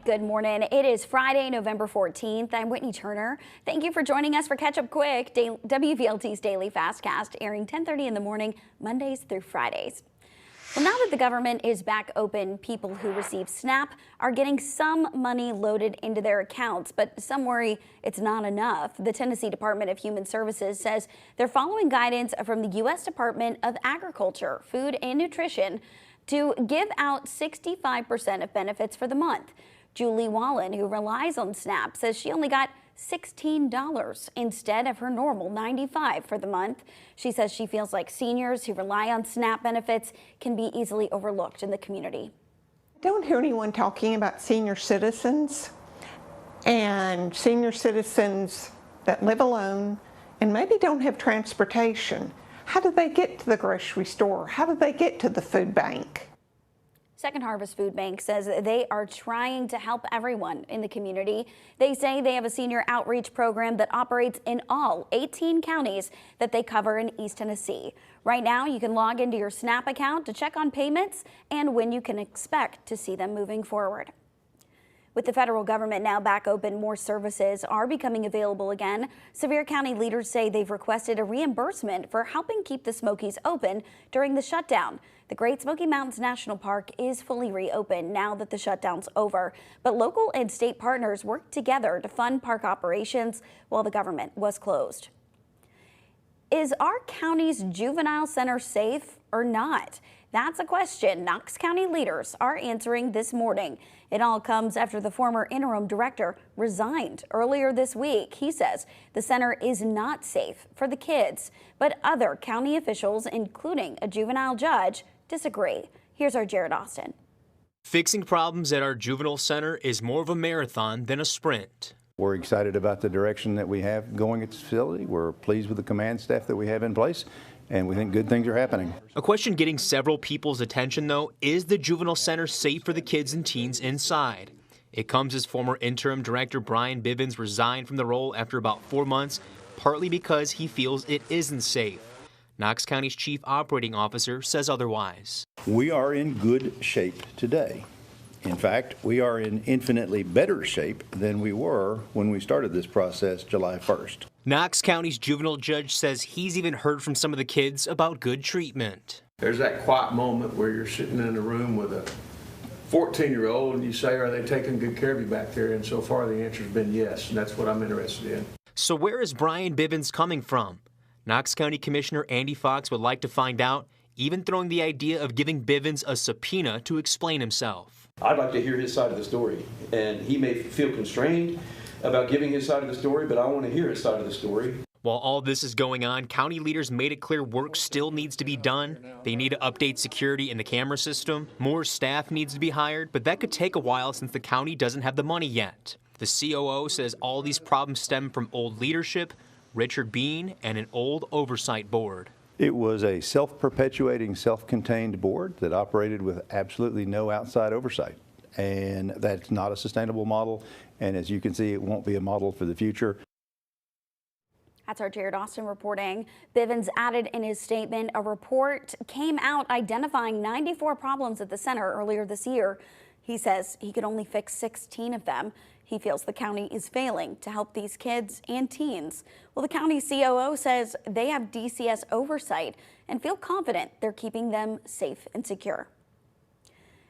Good morning. It is Friday, November 14th. I'm Whitney Turner. Thank you for joining us for Catch Up Quick, WVLT's daily fastcast, airing 10:30 in the morning, Mondays through Fridays. Well, now that the government is back open, people who receive SNAP are getting some money loaded into their accounts, but some worry it's not enough. The Tennessee Department of Human Services says they're following guidance from the U.S. Department of Agriculture, Food and Nutrition to give out 65% of benefits for the month. Julie Wallen, who relies on SNAP, says she only got $16 instead of her normal $95 for the month. She says she feels like seniors who rely on SNAP benefits can be easily overlooked in the community. I don't hear anyone talking about senior citizens and senior citizens that live alone and maybe don't have transportation. How do they get to the grocery store? How do they get to the food bank? Second Harvest Food Bank says they are trying to help everyone in the community. They say they have a senior outreach program that operates in all 18 counties that they cover in East Tennessee. Right now, you can log into your SNAP account to check on payments and when you can expect to see them moving forward. With the federal government now back open, more services are becoming available again. Sevier County leaders say they've requested a reimbursement for helping keep the Smokies open during the shutdown. The Great Smoky Mountains National Park is fully reopened now that the shutdown's over, but local and state partners worked together to fund park operations while the government was closed. Is our county's juvenile center safe or not? That's a question Knox County leaders are answering this morning. It all comes after the former interim director resigned earlier this week. He says the center is not safe for the kids, but other county officials, including a juvenile judge, disagree. Here's our Jared Austin. Fixing problems at our juvenile center is more of a marathon than a sprint. We're excited about the direction that we have going at this facility. We're pleased with the command staff that we have in place, and we think good things are happening. A question getting several people's attention, though, is the juvenile center safe for the kids and teens inside? It comes as former interim director Brian Bivens resigned from the role after about 4 months, partly because he feels it isn't safe. Knox County's chief operating officer says otherwise. We are in good shape today. In fact, we are in infinitely better shape than we were when we started this process July 1st. Knox County's juvenile judge says he's even heard from some of the kids about good treatment. There's that quiet moment where you're sitting in a room with a 14-year-old and you say, are they taking good care of you back there? And so far the answer's been yes, and that's what I'm interested in. So where is Brian Bivens coming from? Knox County Commissioner Andy Fox would like to find out, even throwing the idea of giving Bivens a subpoena to explain himself. I'd like to hear his side of the story, and he may feel constrained about giving his side of the story, but I want to hear his side of the story. While all this is going on, county leaders made it clear work still needs to be done. They need to update security in the camera system. More staff needs to be hired, but that could take a while since the county doesn't have the money yet. The COO says all these problems stem from old leadership, Richard Bean, and an old oversight board. It was a self-perpetuating, self-contained board that operated with absolutely no outside oversight. And that's not a sustainable model. And as you can see, it won't be a model for the future. That's our Jared Austin reporting. Bivens added in his statement, a report came out identifying 94 problems at the center earlier this year. He says he could only fix 16 of them. He feels the county is failing to help these kids and teens. Well, the county COO says they have DCS oversight and feel confident they're keeping them safe and secure.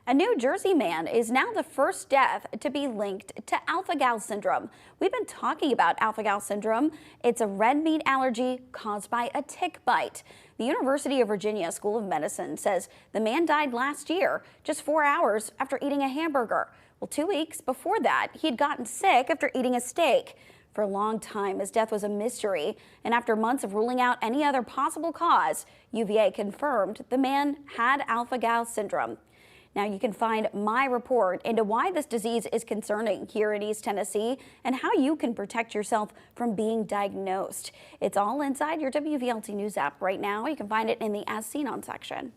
A New Jersey man is now the first death to be linked to alpha-gal syndrome. We've been talking about alpha-gal syndrome. It's a red meat allergy caused by a tick bite. The University of Virginia School of Medicine says the man died last year, just 4 hours after eating a hamburger. Well, 2 weeks before that, he'd gotten sick after eating a steak. For a long time, his death was a mystery, and after months of ruling out any other possible cause, UVA confirmed the man had alpha-gal syndrome. Now you can find my report into why this disease is concerning here in East Tennessee and how you can protect yourself from being diagnosed. It's all inside your WVLT News app right now. You can find it in the As Seen On section.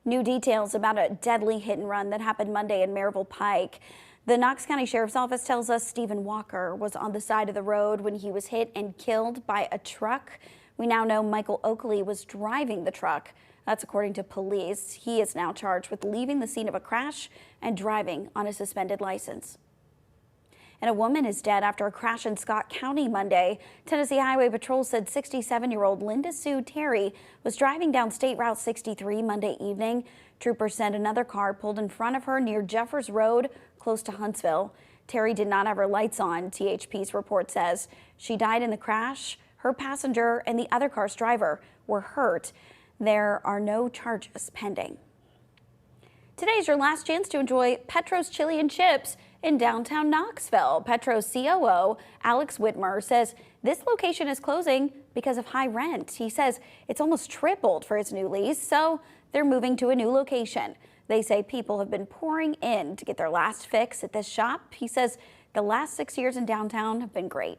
New details about a deadly hit and run that happened Monday in Maryville Pike. The Knox County Sheriff's Office tells us Stephen Walker was on the side of the road when he was hit and killed by a truck. We now know Michael Oakley was driving the truck. That's according to police. He is now charged with leaving the scene of a crash and driving on a suspended license. And a woman is dead after a crash in Scott County Monday. Tennessee Highway Patrol said 67-year-old Linda Sue Terry was driving down State Route 63 Monday evening. Troopers said another car pulled in front of her near Jeffers Road, close to Huntsville. Terry did not have her lights on, THP's report says. She died in the crash. Her passenger and the other car's driver were hurt. There are no charges pending. Today's your last chance to enjoy Petro's Chili and Chips in downtown Knoxville. Petro's COO, Alex Whitmer, says this location is closing because of high rent. He says it's almost tripled for his new lease, so they're moving to a new location. They say people have been pouring in to get their last fix at this shop. He says the last 6 years in downtown have been great.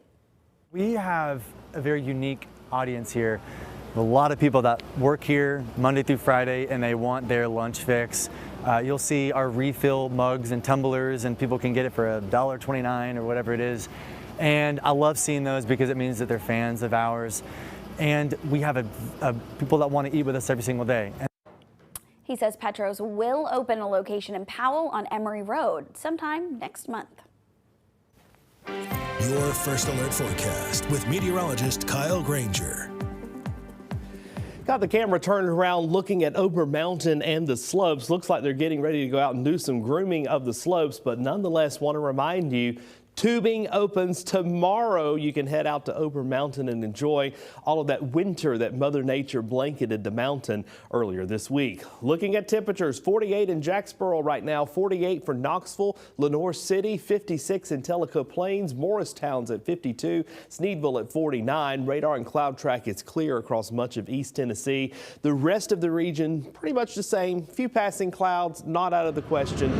We have a very unique audience here. A lot of people that work here Monday through Friday and they want their lunch fix. You'll see our refill mugs and tumblers, and people can get it for $1.29 or whatever it is. And I love seeing those because it means that they're fans of ours. And we have people that want to eat with us every single day. He says Petro's will open a location in Powell on Emory Road sometime next month. Your First Alert forecast with meteorologist Kyle Granger. Got the camera turned around looking at Ober Mountain and the slopes. Looks like they're getting ready to go out and do some grooming of the slopes, but nonetheless want to remind you, tubing opens tomorrow. You can head out to Ober Mountain and enjoy all of that winter that Mother Nature blanketed the mountain earlier this week. Looking at temperatures, 48 in Jacksboro right now, 48 for Knoxville, Lenoir City, 56 in Tellico Plains, Morristown's at 52, Sneedville at 49. Radar and cloud track is clear across much of East Tennessee. The rest of the region pretty much the same. Few passing clouds, not out of the question.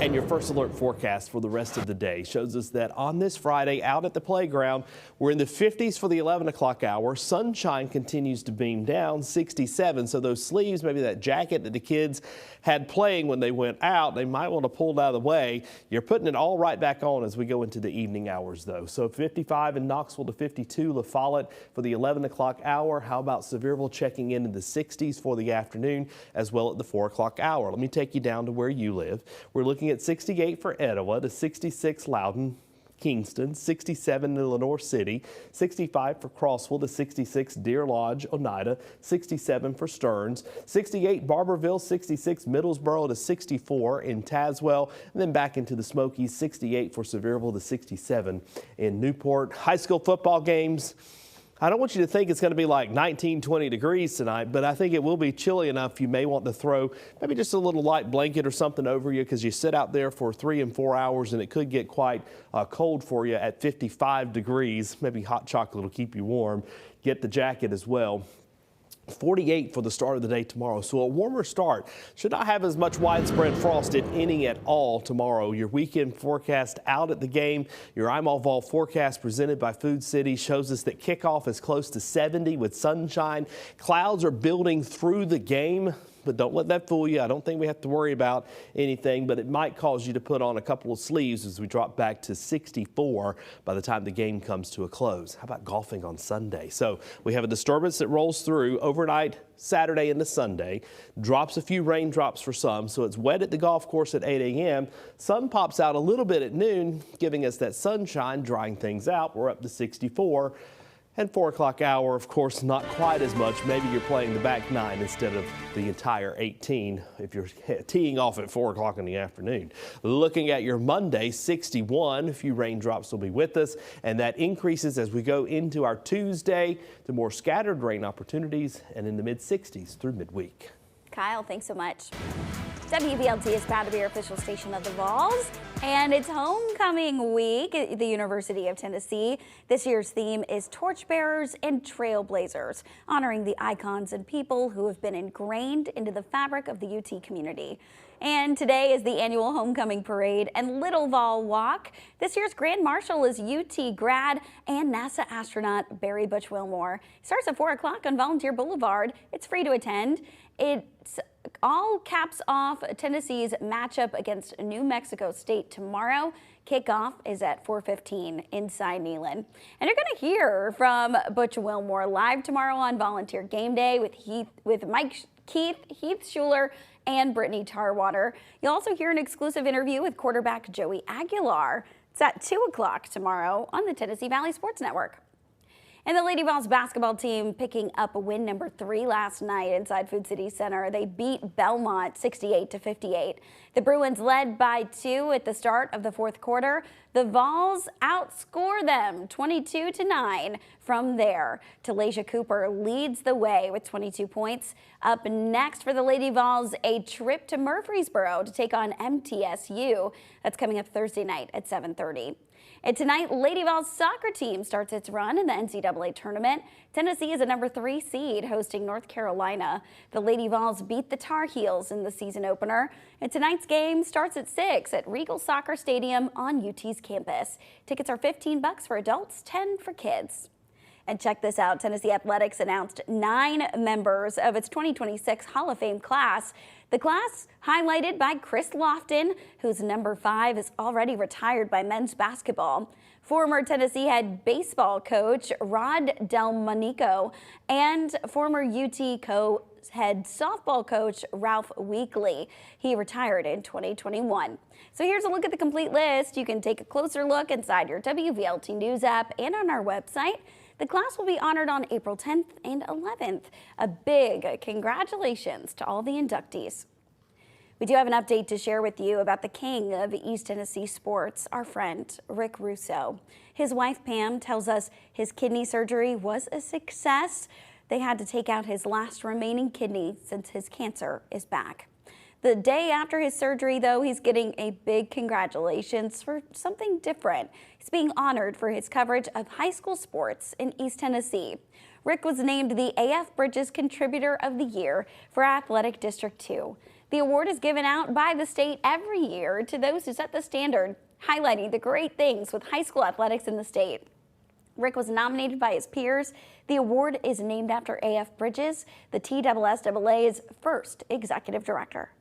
And your First Alert forecast for the rest of the day shows us that on this Friday out at the playground, we're in the 50s for the 11 o'clock hour. Sunshine continues to beam down, 67. So those sleeves, maybe that jacket that the kids had playing when they went out, they might want to pull it out of the way. You're putting it all right back on as we go into the evening hours, though. So 55 in Knoxville to 52, La Follette for the 11 o'clock hour. How about Sevierville checking in the 60s for the afternoon as well at the 4 o'clock hour? Let me take you down to where you live. We're looking at 68 for Etowah to 66 Loudon, Kingston, 67 in Lenoir City, 65 for Crossville to 66 Deer Lodge, Oneida, 67 for Stearns, 68 Barberville, 66 Middlesboro to 64 in Tazewell, and then back into the Smokies, 68 for Sevierville to 67 in Newport. High school football games. I don't want you to think it's going to be like 19, 20 degrees tonight, but I think it will be chilly enough. You may want to throw maybe just a little light blanket or something over you because you sit out there for 3 and 4 hours and it could get quite cold for you at 55 degrees. Maybe hot chocolate will keep you warm. Get the jacket as well. 48 for the start of the day tomorrow, so a warmer start. Should not have as much widespread frost, if any at all, tomorrow. Your weekend forecast out at the game. Your IMALVOL forecast presented by Food City shows us that kickoff is close to 70 with sunshine. Clouds are building through the game, but don't let that fool you. I don't think we have to worry about anything, but it might cause you to put on a couple of sleeves as we drop back to 64 by the time the game comes to a close. How about golfing on Sunday? So we have a disturbance that rolls through overnight Saturday into Sunday, drops a few raindrops for some, so it's wet at the golf course at 8 a.m. Sun pops out a little bit at noon, giving us that sunshine, drying things out. We're up to 64. And 4 o'clock hour, of course, not quite as much. Maybe you're playing the back 9 instead of the entire 18 if you're teeing off at 4 o'clock in the afternoon. Looking at your Monday, 61. A few raindrops will be with us, and that increases as we go into our Tuesday to more scattered rain opportunities and in the mid-60s through midweek. Kyle, thanks so much. WVLT is proud to be your official station of the Vols, and it's homecoming week at the University of Tennessee. This year's theme is Torchbearers and Trailblazers, honoring the icons and people who have been ingrained into the fabric of the UT community. And today is the annual homecoming parade and Little Vol Walk. This year's Grand Marshal is UT grad and NASA astronaut Barry Butch Wilmore. It starts at 4 o'clock on Volunteer Boulevard. It's free to attend. It's all caps off Tennessee's matchup against New Mexico State tomorrow. Kickoff is at 4:15 inside Neyland. And you're going to hear from Butch Wilmore live tomorrow on Volunteer Game Day with Mike Heath Schuler, and Brittany Tarwater. You'll also hear an exclusive interview with quarterback Joey Aguilar. It's at 2 o'clock tomorrow on the Tennessee Valley Sports Network. And the Lady Vols basketball team picking up a win number 3 last night inside Food City Center. They beat Belmont 68-58. The Bruins led by 2 at the start of the fourth quarter. The Vols outscore them 22-9 from there. Talasia Cooper leads the way with 22 points. Up next for the Lady Vols, a trip to Murfreesboro to take on MTSU. That's coming up Thursday night at 7:30. And tonight, Lady Vols soccer team starts its run in the NCAA tournament. Tennessee is a number 3 seed hosting North Carolina. The Lady Vols beat the Tar Heels in the season opener. And tonight's game starts at 6 at Regal Soccer Stadium on UT's campus. Tickets are $15 for adults, $10 for kids. And check this out, Tennessee Athletics announced 9 members of its 2026 Hall of Fame class. The class highlighted by Chris Lofton, whose number 5 is already retired by men's basketball. Former Tennessee head baseball coach Rod Delmonico and former UT head softball coach Ralph Weekley. He retired in 2021. So here's a look at the complete list. You can take a closer look inside your WVLT News app and on our website. The class will be honored on April 10th and 11th. A big congratulations to all the inductees. We do have an update to share with you about the king of East Tennessee sports, our friend Rick Russo. His wife Pam tells us his kidney surgery was a success. They had to take out his last remaining kidney since his cancer is back. The day after his surgery, though, he's getting a big congratulations for something different. He's being honored for his coverage of high school sports in East Tennessee. Rick was named the AF Bridges Contributor of the Year for Athletic District 2. The award is given out by the state every year to those who set the standard, highlighting the great things with high school athletics in the state. Rick was nominated by his peers. The award is named after AF Bridges, the TSSAA's first executive director.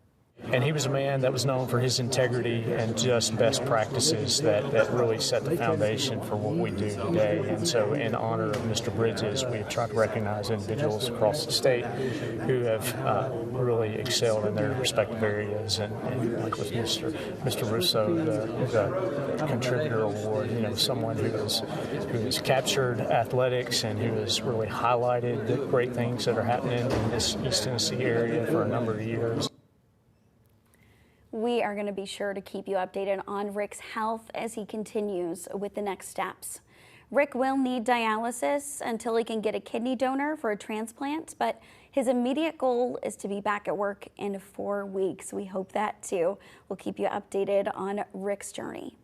And he was a man that was known for his integrity and just best practices that really set the foundation for what we do today. And so in honor of Mr. Bridges, we have tried to recognize individuals across the state who have really excelled in their respective areas. And like with Mr. Russo, the Contributor Award, you know, someone who has captured athletics and who has really highlighted the great things that are happening in this East Tennessee area for a number of years. We are going to be sure to keep you updated on Rick's health as he continues with the next steps. Rick will need dialysis until he can get a kidney donor for a transplant, but his immediate goal is to be back at work in 4 weeks. We hope that too. We'll keep you updated on Rick's journey.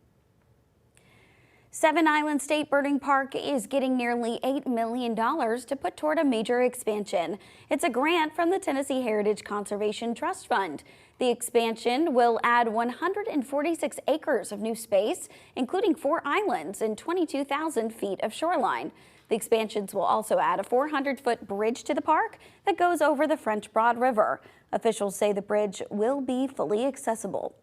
Seven Island State Birding Park is getting nearly $8 million to put toward a major expansion. It's a grant from the Tennessee Heritage Conservation Trust Fund. The expansion will add 146 acres of new space, including 4 islands and 22,000 feet of shoreline. The expansions will also add a 400-foot bridge to the park that goes over the French Broad River. Officials say the bridge will be fully accessible.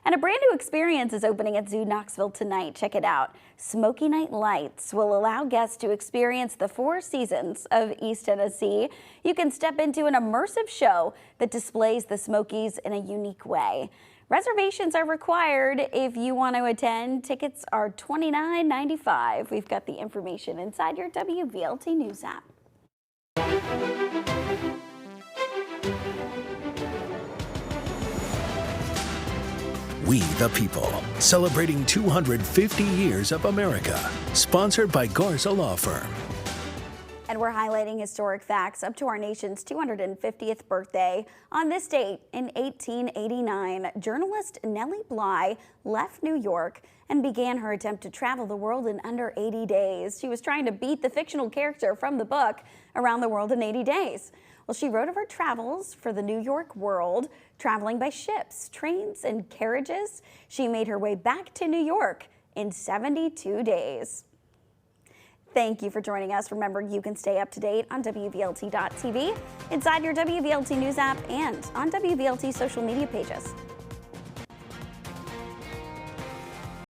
And a brand new experience is opening at Zoo Knoxville tonight. Check it out. Smoky Night Lights will allow guests to experience the 4 seasons of East Tennessee. You can step into an immersive show that displays the Smokies in a unique way. Reservations are required if you want to attend. Tickets are $29.95. We've got the information inside your WVLT News app. We the People, celebrating 250 years of America. Sponsored by Garza Law Firm. And we're highlighting historic facts up to our nation's 250th birthday. On this date in 1889, journalist Nellie Bly left New York and began her attempt to travel the world in under 80 days. She was trying to beat the fictional character from the book Around the World in 80 Days. Well, she wrote of her travels for the New York world, traveling by ships, trains, and carriages. She made her way back to New York in 72 days. Thank you for joining us. Remember, you can stay up to date on WVLT.tv, inside your WVLT News app, and on WVLT social media pages.